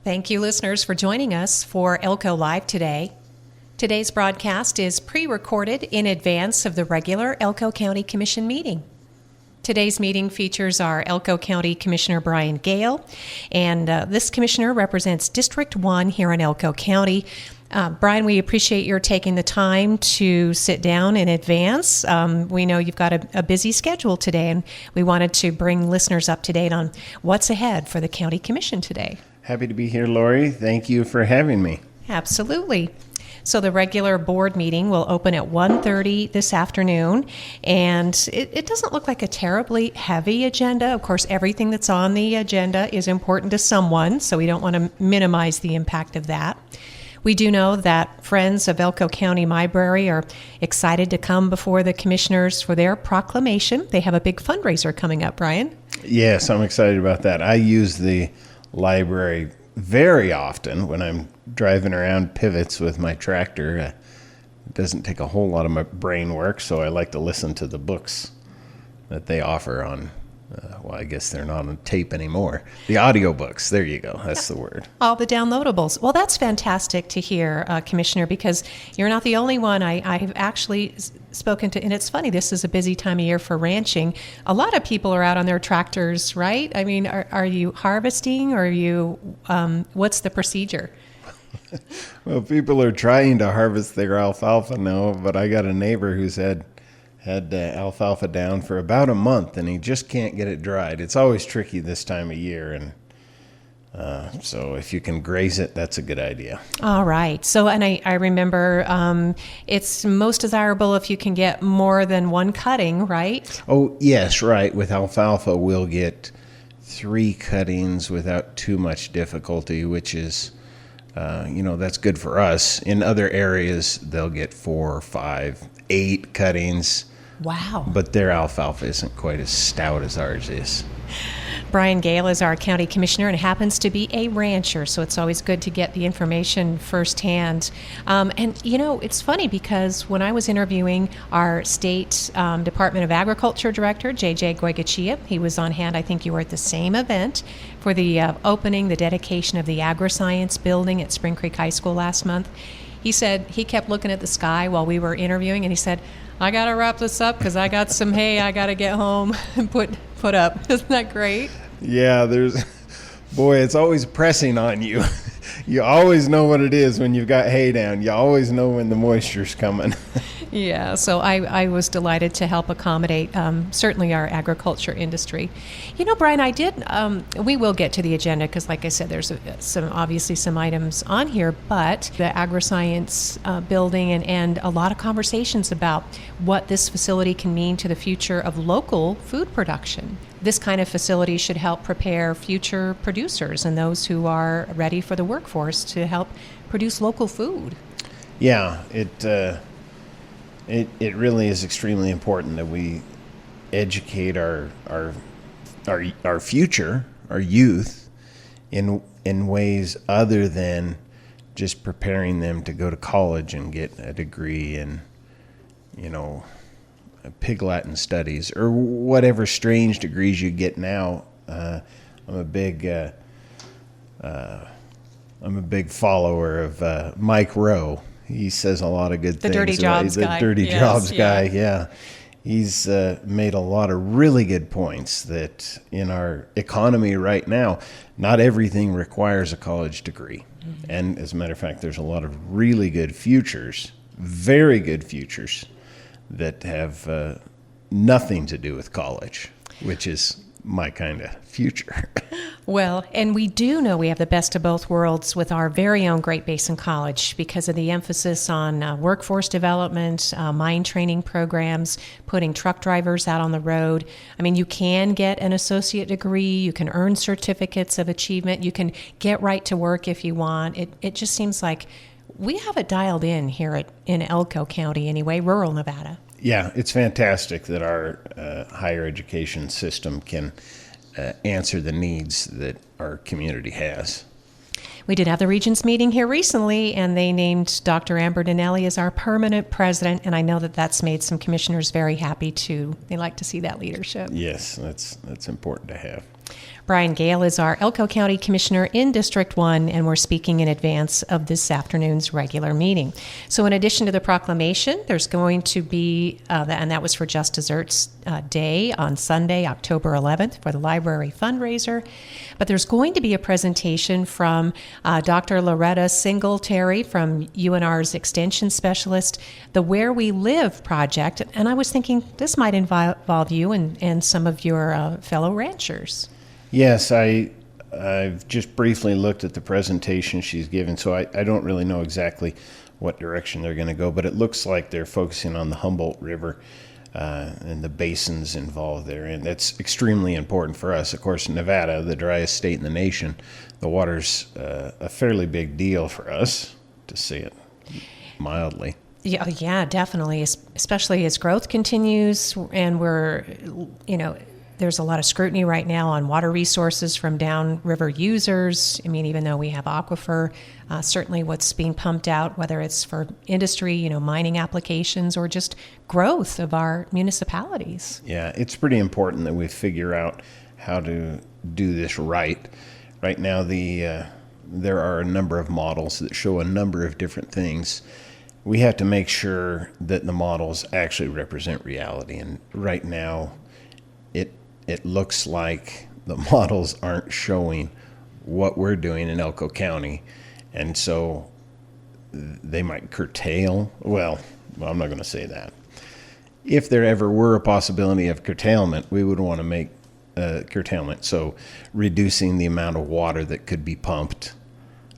Thank you, listeners, for joining us for Elko Live today. Today's broadcast is pre-recorded in advance of the regular Elko County Commission meeting. Today's meeting features our Elko County Commissioner Brian Gale, and this commissioner represents District 1 here in Elko County. Brian, we appreciate your taking the time to sit down in advance. We know you've got a busy schedule today, and we wanted to bring listeners up to date on what's ahead for the County Commission today. Happy to be here, Lori. Thank you for having me. Absolutely. So the regular board meeting will open at 1:30 this afternoon, and it doesn't look like a terribly heavy agenda. Of course, everything that's on the agenda is important to someone, so we don't want to minimize the impact of that. We do know that Friends of Elko County Library are excited to come before the commissioners for their proclamation. They have a big fundraiser coming up, Brian. Yes, I'm excited about that. I use the library very often when I'm driving around pivots with my tractor. It doesn't take a whole lot of my brain work, so I like to listen to the books that they offer on, well, I guess they're not on tape anymore. The audiobooks, there you go, that's the word. All the downloadables. Well, that's fantastic to hear, Commissioner, because you're not the only one. I've actually spoken to, and it's funny, this is a busy time of year for ranching. A lot of people are out on their tractors, right? I mean, are you harvesting, or are you, what's the procedure? Well, people are trying to harvest their alfalfa now, but I got a neighbor who's had alfalfa down for about a month, and he just can't get it dried. It's always tricky this time of year, and so if you can graze it, that's a good idea. All right. So, and I remember it's most desirable if you can get more than one cutting, right? Oh, yes, right. With alfalfa, we'll get 3 cuttings without too much difficulty, which is, that's good for us. In other areas, they'll get 4, 5, 8 cuttings. Wow. But their alfalfa isn't quite as stout as ours is. Brian Gale is our county commissioner and happens to be a rancher, so it's always good to get the information firsthand. And, it's funny because when I was interviewing our state Department of Agriculture director, J.J. Goigachia, he was on hand. I think you were at the same event for the opening, the dedication of the AgriScience building at Spring Creek High School last month. He said he kept looking at the sky while we were interviewing, and he said, I got to wrap this up because I got some hay I got to get home and put up. Isn't that great? Yeah, it's always pressing on you. You always know what it is when you've got hay down. You always know when the moisture's coming. Yeah, so I was delighted to help accommodate certainly our agriculture industry. Brian, we will get to the agenda because, like I said, there's some items on here, but the AgriScience building and a lot of conversations about what this facility can mean to the future of local food production. This kind of facility should help prepare future producers and those who are ready for the workforce to help produce local food. Yeah, it really is extremely important that we educate our future, our youth, in ways other than just preparing them to go to college and get a degree in, Pig Latin studies or whatever strange degrees you get now. I'm a big follower of Mike Rowe. He says a lot of good things. The dirty jobs guy. The dirty jobs guy, yeah. He's made a lot of really good points that in our economy right now, not everything requires a college degree. Mm-hmm. And as a matter of fact, there's a lot of really good futures, very good futures, that have nothing to do with college, which is my kind of future. Well, and we do know we have the best of both worlds with our very own Great Basin College because of the emphasis on workforce development, mine training programs, putting truck drivers out on the road. I mean, you can get an associate degree, you can earn certificates of achievement, you can get right to work if you want. It just seems like we have it dialed in here in Elko County anyway, rural Nevada. Yeah, it's fantastic that our higher education system can answer the needs that our community has. We did have the Regents meeting here recently, and they named Dr. Amber Dinelli as our permanent president, and I know that that's made some commissioners very happy too. They like to see that leadership. Yes, that's important to have. Brian Gale is our Elko County Commissioner in District 1, and we're speaking in advance of this afternoon's regular meeting. So in addition to the proclamation, there's going to be, and that was for Just Desserts Day on Sunday, October 11th, for the library fundraiser. But there's going to be a presentation from Dr. Loretta Singletary from UNR's Extension Specialist, the Where We Live project. And I was thinking this might involve you and some of your fellow ranchers. Yes, I've just briefly looked at the presentation she's given, so I don't really know exactly what direction they're going to go, but it looks like they're focusing on the Humboldt River and the basins involved there, and that's extremely important for us. Of course, Nevada, the driest state in the nation, the water's a fairly big deal for us, to say it mildly. Yeah, definitely, especially as growth continues, and we're, there's a lot of scrutiny right now on water resources from downriver users. I mean, even though we have aquifer, certainly what's being pumped out, whether it's for industry, mining applications, or just growth of our municipalities. Yeah, it's pretty important that we figure out how to do this right. Right now, there are a number of models that show a number of different things. We have to make sure that the models actually represent reality. And right now, it looks like the models aren't showing what we're doing in Elko County. And so they might curtail. Well, I'm not going to say that. If there ever were a possibility of curtailment, we would want to make curtailment. So reducing the amount of water that could be pumped.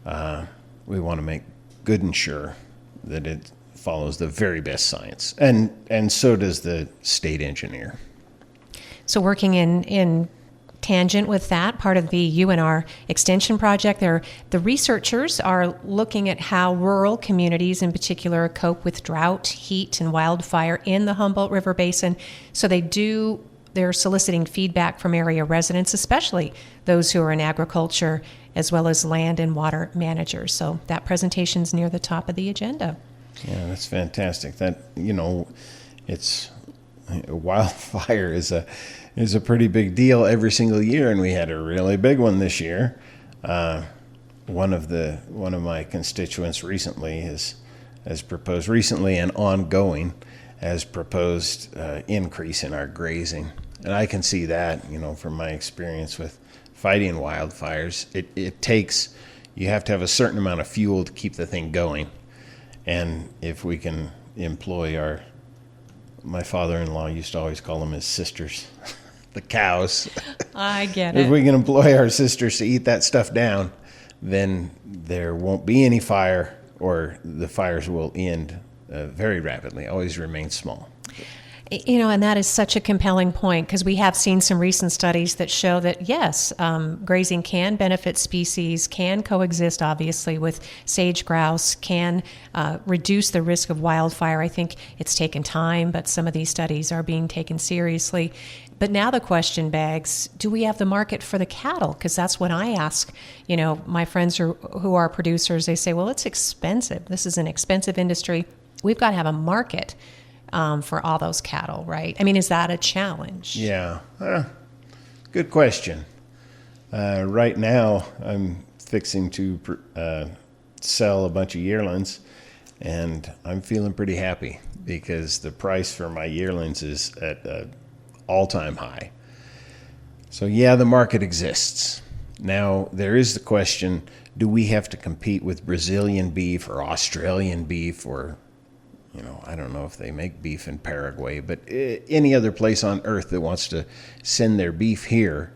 We want to make good and sure that it follows the very best science. And so does the state engineer. So working in tangent with that, part of the UNR extension project, the researchers are looking at how rural communities in particular cope with drought, heat, and wildfire in the Humboldt River Basin. So they're soliciting feedback from area residents, especially those who are in agriculture, as well as land and water managers. So that presentation's near the top of the agenda. Yeah, that's fantastic. That, it's wildfire is a pretty big deal every single year, and we had a really big one this year. One of my constituents recently has proposed and ongoing has proposed increase in our grazing, and I can see that from my experience with fighting wildfires. You have to have a certain amount of fuel to keep the thing going, and if we can employ my father-in-law used to always call them his sisters, the cows. I get it. If we can employ our sisters to eat that stuff down, then there won't be any fire, or the fires will end very rapidly, always remain small. And that is such a compelling point, because we have seen some recent studies that show that, yes, grazing can benefit species, can coexist, obviously, with sage grouse, can reduce the risk of wildfire. I think it's taken time, but some of these studies are being taken seriously. But now the question begs, do we have the market for the cattle? Because that's what I ask, my friends who are producers. They say, well, it's expensive. This is an expensive industry. We've got to have a market for all those cattle, right? I mean, is that a challenge? Yeah, good question. Right now, I'm fixing to sell a bunch of yearlings, and I'm feeling pretty happy because the price for my yearlings is at an all-time high. So yeah, the market exists. Now, there is the question, do we have to compete with Brazilian beef or Australian beef, or I don't know if they make beef in Paraguay, but any other place on earth that wants to send their beef here,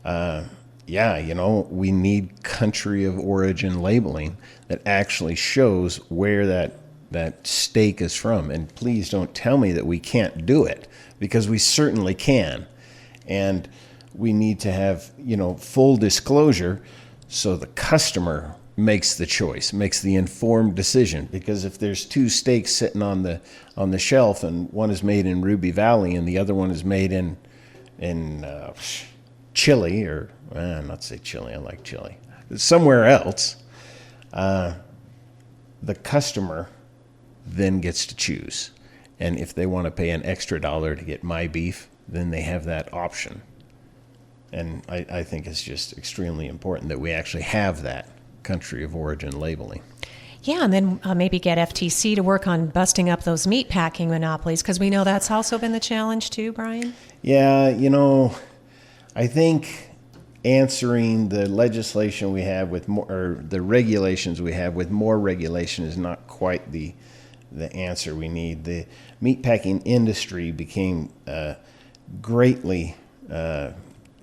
we need country of origin labeling that actually shows where that steak is from. And please don't tell me that we can't do it, because we certainly can. And we need to have, full disclosure so the customer makes the choice, makes the informed decision. Because if there's two steaks sitting on the shelf, and one is made in Ruby Valley and the other one is made in Chile, or not say Chile, I like Chile, somewhere else, the customer then gets to choose. And if they want to pay an extra $1 to get my beef, then they have that option. And I think it's just extremely important that we actually have that country of origin labeling. Yeah, and then maybe get FTC to work on busting up those meat packing monopolies, because we know that's also been the challenge too, Brian. Yeah, I think answering the legislation we have with more, or the regulations we have with more regulation is not quite the answer we need. The meatpacking industry became greatly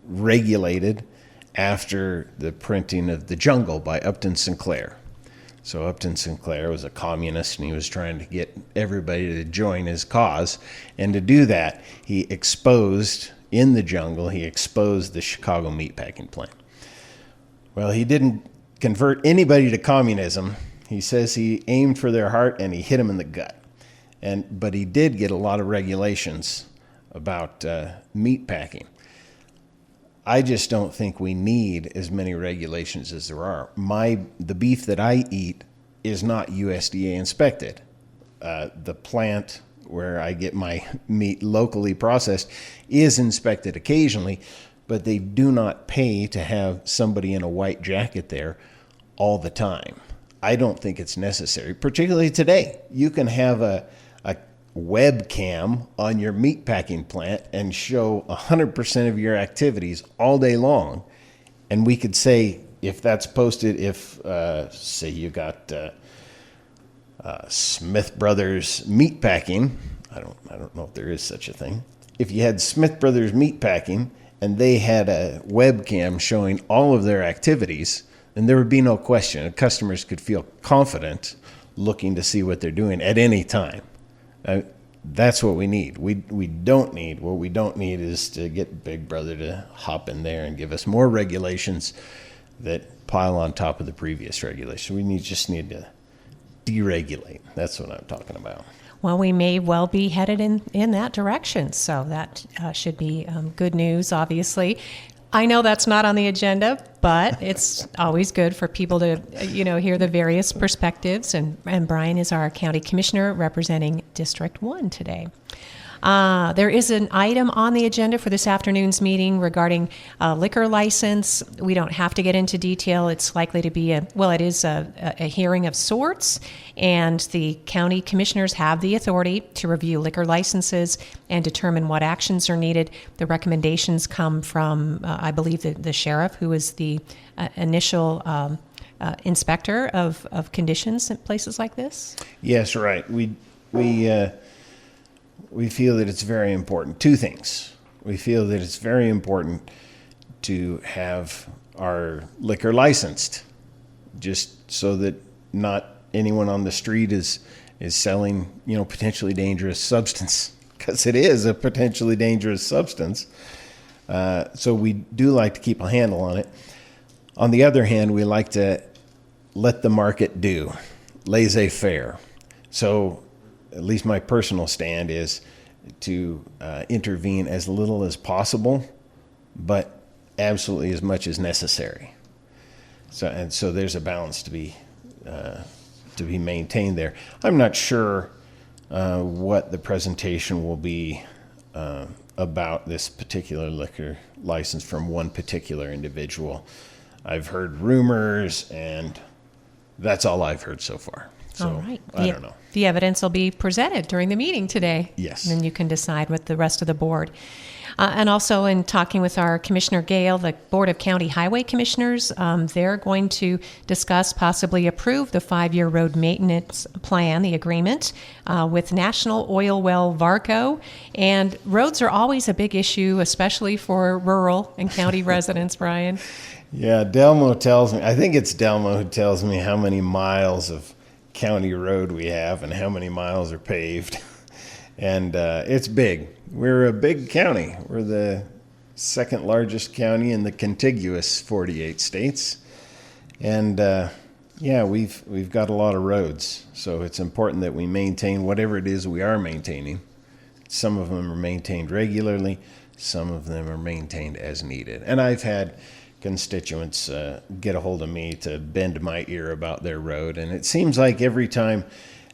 regulated after the printing of The Jungle by Upton Sinclair. So Upton Sinclair was a communist, and he was trying to get everybody to join his cause. And to do that, he exposed, in The Jungle, he exposed the Chicago meatpacking plant. Well, he didn't convert anybody to communism. He says he aimed for their heart and he hit them in the gut. But he did get a lot of regulations about meatpacking. I just don't think we need as many regulations as there are. The beef that I eat is not USDA inspected. The plant where I get my meat locally processed is inspected occasionally, but they do not pay to have somebody in a white jacket there all the time. I don't think it's necessary, particularly today. You can have a webcam on your meatpacking plant and show 100% of your activities all day long. And we could say, if that's posted, if, say you got Smith Brothers Meatpacking, I don't know if there is such a thing. If you had Smith Brothers Meatpacking and they had a webcam showing all of their activities, then there would be no question. Customers could feel confident looking to see what they're doing at any time. That's what we need. What we don't need is to get Big Brother to hop in there and give us more regulations that pile on top of the previous regulation. We just need to deregulate. That's what I'm talking about. Well, we may well be headed in that direction, so that should be good news, obviously. I know that's not on the agenda, but it's always good for people to, hear the various perspectives. And Brian is our county commissioner representing District 1 today. There is an item on the agenda for this afternoon's meeting regarding a liquor license. We don't have to get into detail. It's likely to be it is a hearing of sorts, and the county commissioners have the authority to review liquor licenses and determine what actions are needed. The recommendations come from, I believe, the sheriff, who is the initial inspector of conditions at places like this. Yes, right. We feel that it's very important. Two things. We feel that it's very important to have our liquor licensed, just so that not anyone on the street is selling, potentially dangerous substance, because it is a potentially dangerous substance. So we do like to keep a handle on it. On the other hand, we like to let the market do, laissez-faire. So at least my personal stand is to intervene as little as possible, but absolutely as much as necessary. So there's a balance to be maintained there. I'm not sure what the presentation will be about this particular liquor license from one particular individual. I've heard rumors, and that's all I've heard so far. So, all right. I don't know. The evidence will be presented during the meeting today. Yes. And then you can decide with the rest of the board. And also in talking with our Commissioner Gale, the Board of County Highway Commissioners, they're going to discuss, possibly approve the 5-year road maintenance plan, the agreement, with National Oil Well Varco. And roads are always a big issue, especially for rural and county residents, Brian. Yeah, Delmo tells me, I think it's Delmo who tells me how many miles of county road we have and how many miles are paved. And it's big. We're a big county. We're the second largest county in the contiguous 48 states. And we've got a lot of roads. So it's important that we maintain whatever it is we are maintaining. Some of them are maintained regularly. Some of them are maintained as needed. And I've had constituents get a hold of me to bend my ear about their road. And it seems like every time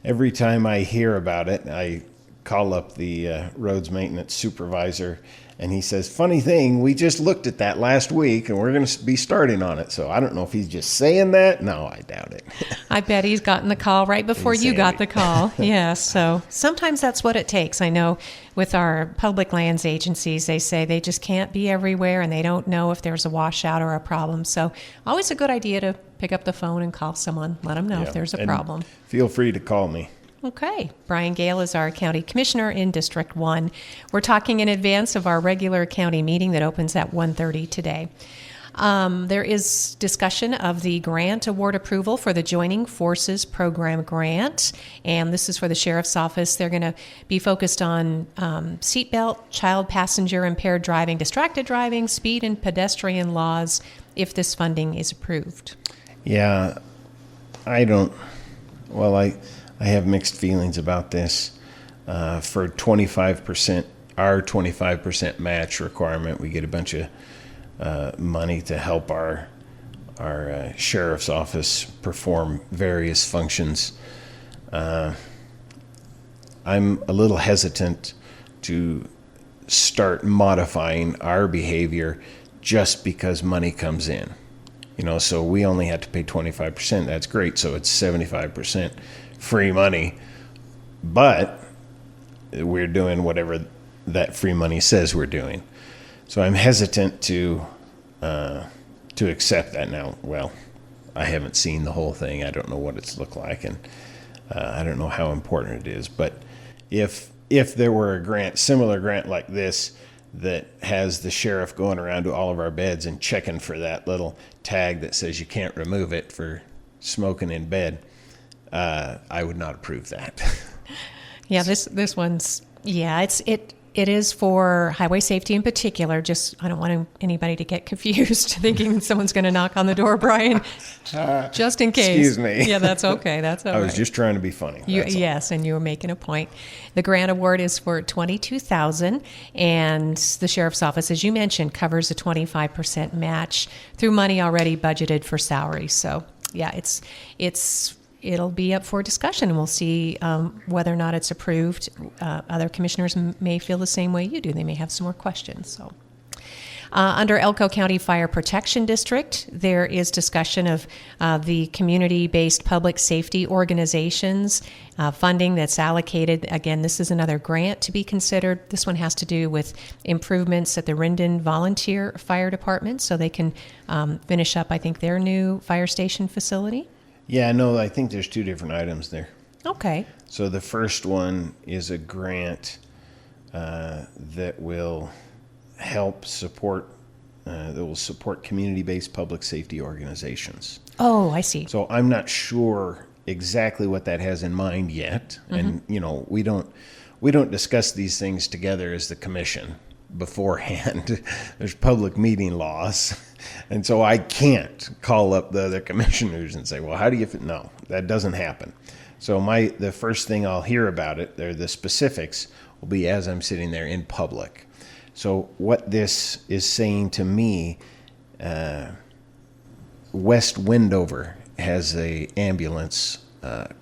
I hear about it, I call up the roads maintenance supervisor, and he says, funny thing, we just looked at that last week and we're going to be starting on it. So I don't know if he's just saying that. No, I doubt it. I bet he's gotten the call right before you got the call. Yeah, so sometimes that's what it takes. I know with our public lands agencies, they say they just can't be everywhere and they don't know if there's a washout or a problem. So always a good idea to pick up the phone and call someone, let them know if there's a problem. Feel free to call me. Okay. Brian Gale is our county commissioner in District 1. We're talking in advance of our regular county meeting that opens at 1:30 today. There is discussion of the grant award approval for the Joining Forces Program grant, and this is for the Sheriff's Office. They're going to be focused on seatbelt, child passenger impaired driving, distracted driving, speed and pedestrian laws if this funding is approved. Yeah, I have mixed feelings about this. For 25%, our 25% match requirement, we get a bunch of money to help our sheriff's office perform various functions. I'm a little hesitant to start modifying our behavior just because money comes in. So we only have to pay 25%. That's great. So it's 75% free money, but we're doing whatever that free money says we're doing. So I'm hesitant to accept that now. Well, I haven't seen the whole thing. I don't know what it's looked like, and I don't know how important it is. But if there were a grant, similar grant like this, that has the sheriff going around to all of our beds and checking for that little tag that says you can't remove it for smoking in bed, I would not approve that. Yeah, this one's, it is for highway safety in particular. Just, I don't want anybody to get confused thinking someone's going to knock on the door, Brian, just in case. Excuse me. Yeah, that's okay. That's all right. I was just trying to be funny. Yes, and you were making a point. The grant award is for $22,000, and the Sheriff's Office, as you mentioned, covers a 25% match through money already budgeted for salaries. So, yeah, it'll be up for discussion, and we'll see whether or not it's approved. Other commissioners may feel the same way you do. They may have some more questions. So, under Elko County Fire Protection District, there is discussion of the community-based public safety organizations funding that's allocated. Again, this is another grant to be considered. This one has to do with improvements at the Rendon Volunteer Fire Department, so they can finish up, I think, their new fire station facility. Yeah, no, I think there's two different items there. Okay. So the first one is a grant that will help support, community-based public safety organizations. Oh, I see. So I'm not sure exactly what that has in mind yet. Mm-hmm. And, we don't discuss these things together as the commission beforehand. There's public meeting laws. And so I can't call up the other commissioners and say, well, how do you fit? No, that doesn't happen. So the first thing I'll hear about it, the specifics, will be as I'm sitting there in public. So what this is saying to me, West Wendover has a ambulance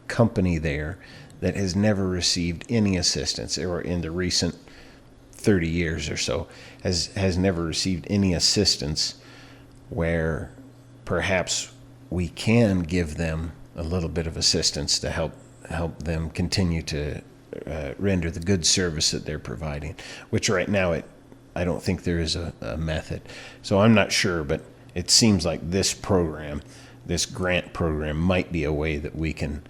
company there that has never received any assistance, or in the recent 30 years or so, has never received any assistance, where perhaps we can give them a little bit of assistance to help them continue to render the good service that they're providing, which right now I don't think there is a method. So I'm not sure, but it seems like this grant program might be a way that we can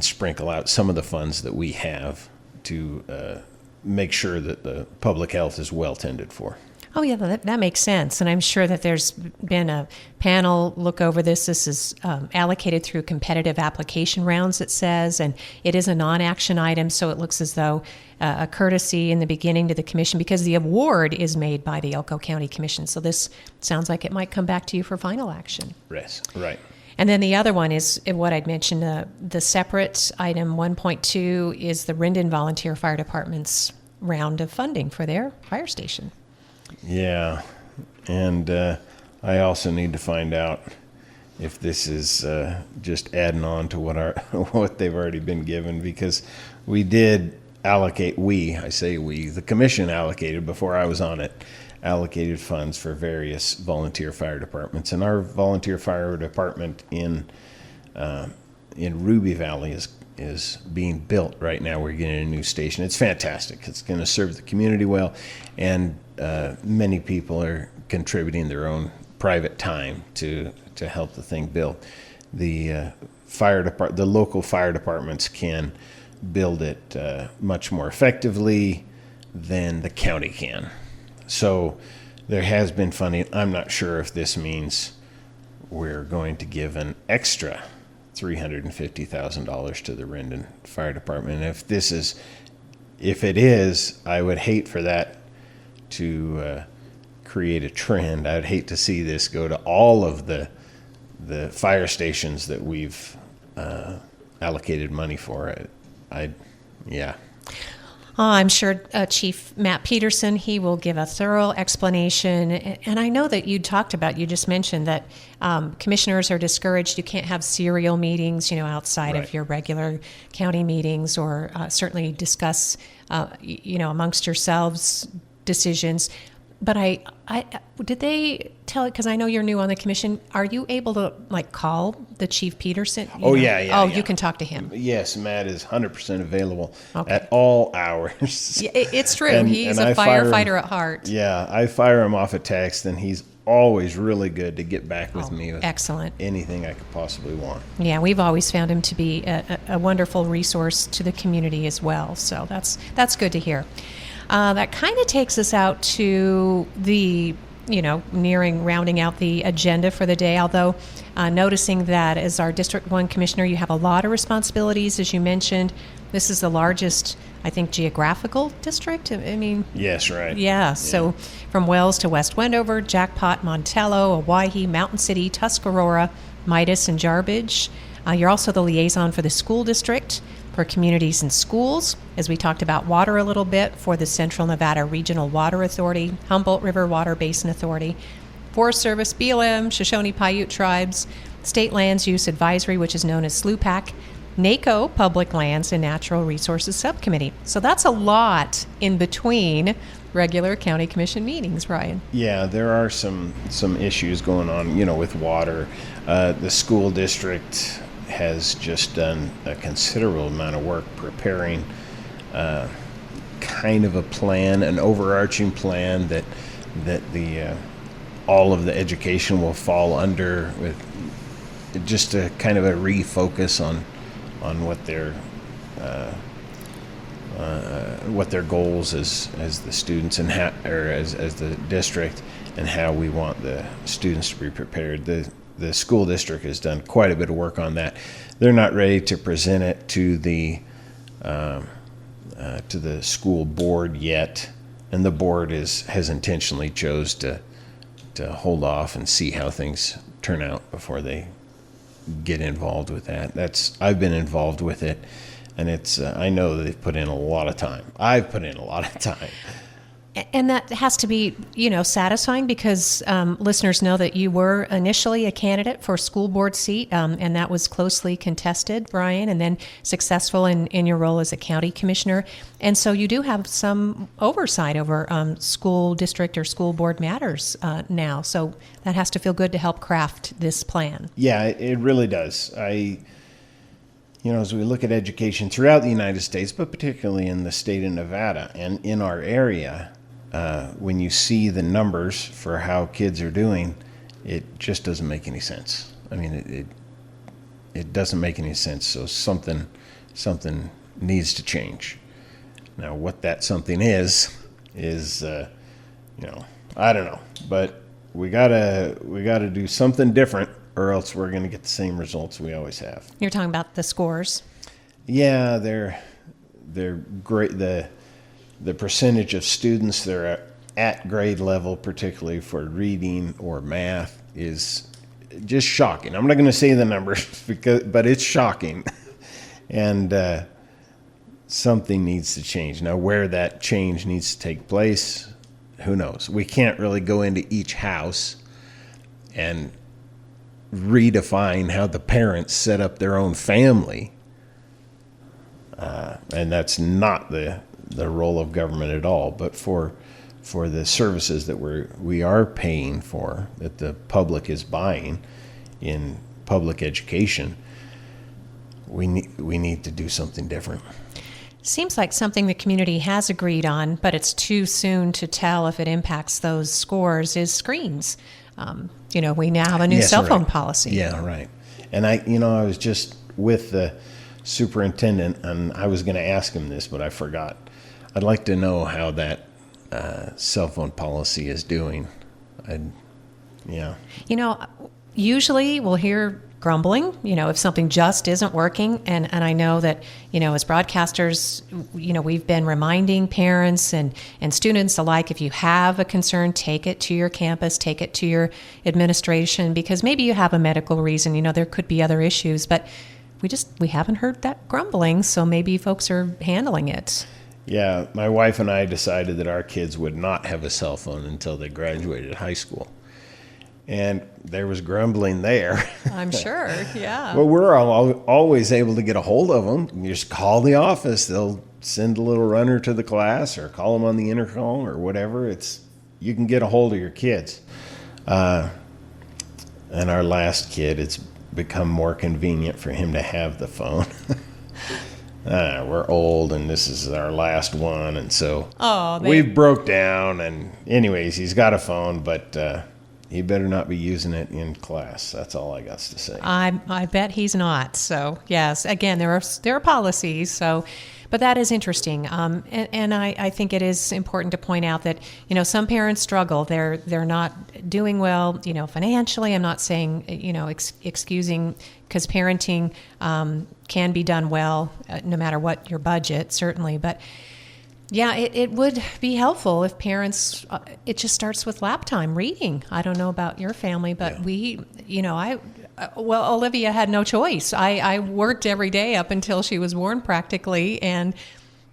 sprinkle out some of the funds that we have to make sure that the public health is well tended for. Oh, yeah, that makes sense. And I'm sure that there's been a panel look over this. This is allocated through competitive application rounds, it says, and it is a non-action item, so it looks as though a courtesy in the beginning to the commission, because the award is made by the Elko County Commission. So this sounds like it might come back to you for final action. Yes, right. And then the other one is what I'd mentioned, the separate item 1.2 is the Rendon Volunteer Fire Department's round of funding for their fire station. Yeah, and I also need to find out if this is just adding on to what they've already been given, because we did the commission allocated before I was on it, allocated funds for various volunteer fire departments. And our volunteer fire department in Ruby Valley is being built right now. We're getting a new station. It's fantastic. It's going to serve the community well, and many people are contributing their own private time to help the thing build. The local fire departments can build it much more effectively than the county can. So there has been funding. I'm not sure if this means we're going to give an extra $350,000 to the Rendon Fire Department. And if it is, I would hate for that to create a trend. I'd hate to see this go to all of the fire stations that we've allocated money for. Yeah. I'm sure Chief Matt Peterson, he will give a thorough explanation. And I know that you just mentioned that commissioners are discouraged. You can't have serial meetings, outside Right. of your regular county meetings, or certainly discuss, amongst yourselves decisions. But I did they tell it, because I know you're new on the commission, are you able to call the Chief Peterson? Yeah. You can talk to him. Yes, Matt is 100% available Okay. at all hours. Yeah, it's true. And- He's and a I fire him- firefighter at heart. Yeah, I fire him off a text, and he's always really good to get back with me with Excellent. anything I could possibly want. Yeah, we've always found him to be a wonderful resource to the community as well. So that's good to hear. That kind of takes us out to the, rounding out the agenda for the day, although noticing that as our District 1 Commissioner, you have a lot of responsibilities, as you mentioned. This is the largest, I think, geographical district. I mean, Yes, right. yeah, so from Wells to West Wendover, Jackpot, Montello, Owyhee, Mountain City, Tuscarora, Midas, and Jarbidge. You're also the liaison for the school district, for communities and schools, as we talked about water a little bit, for the Central Nevada Regional Water Authority, Humboldt River Water Basin Authority, Forest Service, BLM, Shoshone-Paiute Tribes, State Lands Use Advisory, which is known as SLUPAC, NACO, Public Lands and Natural Resources Subcommittee. So that's a lot in between regular county commission meetings, Brian. Yeah, there are some issues going on, with water. The school district has just done a considerable amount of work preparing kind of a plan, an overarching plan that the all of the education will fall under, with just a kind of a refocus on what their goals as the students and as the district, and how we want the students to be prepared. The school district has done quite a bit of work on that. They're not ready to present it to the school board yet, and the board has intentionally chose to hold off and see how things turn out before they get involved with that. I've been involved with it, and I know that they've put in a lot of time. I've put in a lot of time. And that has to be, satisfying, because listeners know that you were initially a candidate for a school board seat, and that was closely contested, Brian, and then successful in your role as a county commissioner. And so you do have some oversight over school district or school board matters now. So that has to feel good to help craft this plan. Yeah, it really does. As we look at education throughout the United States, but particularly in the state of Nevada and in our area, when you see the numbers for how kids are doing, it just doesn't make any sense. I mean, it doesn't make any sense. So something needs to change. Now, what that something is I don't know, but we gotta do something different, or else we're going to get the same results we always have. You're talking about the scores. Yeah, they're great. The percentage of students that are at grade level, particularly for reading or math, is just shocking. I'm not going to say the numbers, but it's shocking, and something needs to change. Now, where that change needs to take place, who knows? We can't really go into each house and redefine how the parents set up their own family. And that's not the role of government at all. But for the services that we are paying for, that the public is buying in public education, we need to do something different. Seems like something the community has agreed on, but it's too soon to tell if it impacts those scores, is screens. We now have a new cell phone policy. Yeah, right. And I was just with the superintendent, and I was going to ask him this, but I forgot. I'd like to know how that cell phone policy is doing. Usually we'll hear grumbling, if something just isn't working. And I know that, as broadcasters, we've been reminding parents and students alike, if you have a concern, take it to your campus, take it to your administration, because maybe you have a medical reason, there could be other issues, but we haven't heard that grumbling, so maybe folks are handling it. Yeah, my wife and I decided that our kids would not have a cell phone until they graduated high school. And there was grumbling there. I'm sure, yeah. But we're always able to get a hold of them. You just call the office. They'll send a little runner to the class or call them on the intercom or whatever. You can get a hold of your kids. And our last kid, it's become more convenient for him to have the phone. We're old, and this is our last one. And so we've broke down. And anyways, he's got a phone, but... he better not be using it in class. That's all I got to say. I bet he's not. So yes, again, there are policies. So, but that is interesting. And I think it is important to point out that some parents struggle. They're not doing well. Financially. I'm not saying excusing, because parenting can be done well no matter what your budget, certainly. But yeah, it would be helpful if parents, it just starts with lap time, reading. I don't know about your family, but Olivia had no choice. I worked every day up until she was born practically, and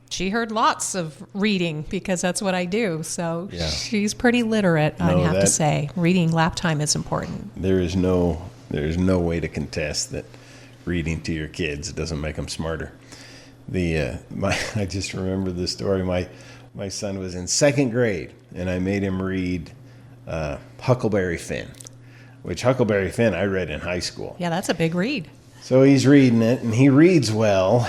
she heard lots of reading because that's what I do. So she's pretty literate, I have to say. Reading lap time is important. There's no way to contest that reading to your kids doesn't make them smarter. I just remember the story. My son was in second grade, and I made him read Huckleberry Finn, which Huckleberry Finn I read in high school. Yeah, that's a big read. So he's reading it, and he reads well,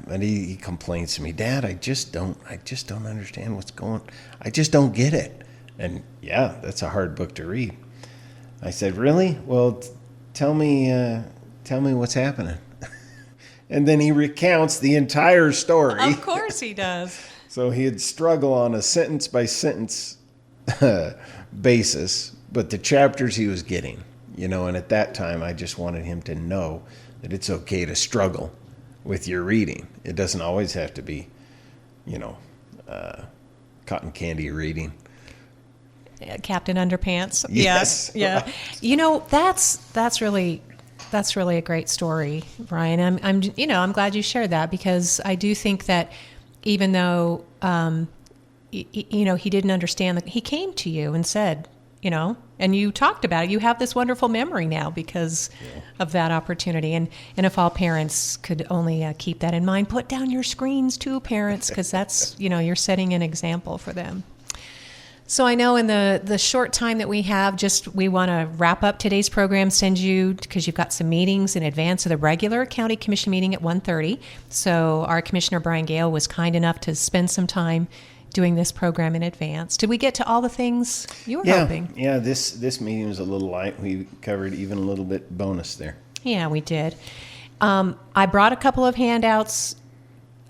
but he complains to me, "Dad, I just don't understand what's going. I just don't get it." And yeah, that's a hard book to read. I said, "Really? Well, tell me what's happening." And then he recounts the entire story. Of course he does. So he'd struggle on a sentence-by-sentence basis, but the chapters he was getting, and at that time I just wanted him to know that it's okay to struggle with your reading. It doesn't always have to be, cotton candy reading. Captain Underpants. Yes. Yeah. That's really a great story, Brian. I'm glad you shared that, because I do think that even though he didn't understand, he came to you and said, and you talked about it. You have this wonderful memory now because of that opportunity. And if all parents could only keep that in mind, put down your screens too, parents, because that's you're setting an example for them. So I know in the short time that we have, we want to wrap up today's program, send you, because you've got some meetings in advance of the regular county commission meeting at 1:30. So our Commissioner Brian Gale was kind enough to spend some time doing this program in advance. Did we get to all the things you were hoping? Yeah, this meeting was a little light. We covered even a little bit bonus there. Yeah, we did. I brought a couple of handouts.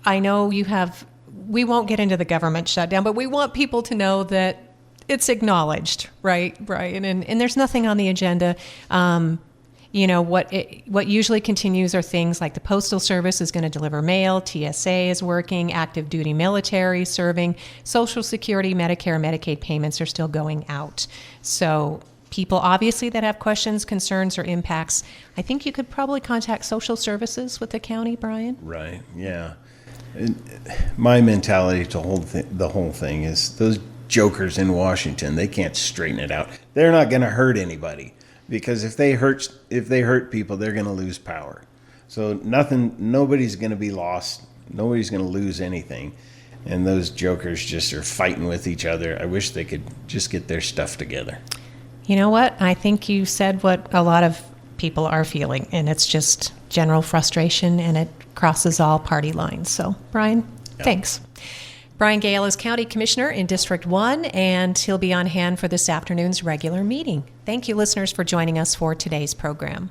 I know we won't get into the government shutdown, but we want people to know that it's acknowledged, right, Brian? And there's nothing on the agenda. What usually continues are things like the Postal Service is going to deliver mail, TSA is working, active duty military serving, Social Security, Medicare, Medicaid payments are still going out. So people obviously that have questions, concerns, or impacts, I think you could probably contact social services with the county, Brian. Right, yeah. My mentality to the whole thing is those jokers in Washington, they can't straighten it out. They're not going to hurt anybody, because if they hurt people, they're going to lose power. So nobody's going to be lost Nobody's going to lose anything. And those jokers just are fighting with each other. I wish they could just get their stuff together. You know what? I think you said what a lot of people are feeling, and it's just general frustration, and it crosses all party lines. So, Brian, thanks. Brian Gale is County Commissioner in District 1, and he'll be on hand for this afternoon's regular meeting. Thank you, listeners, for joining us for today's program.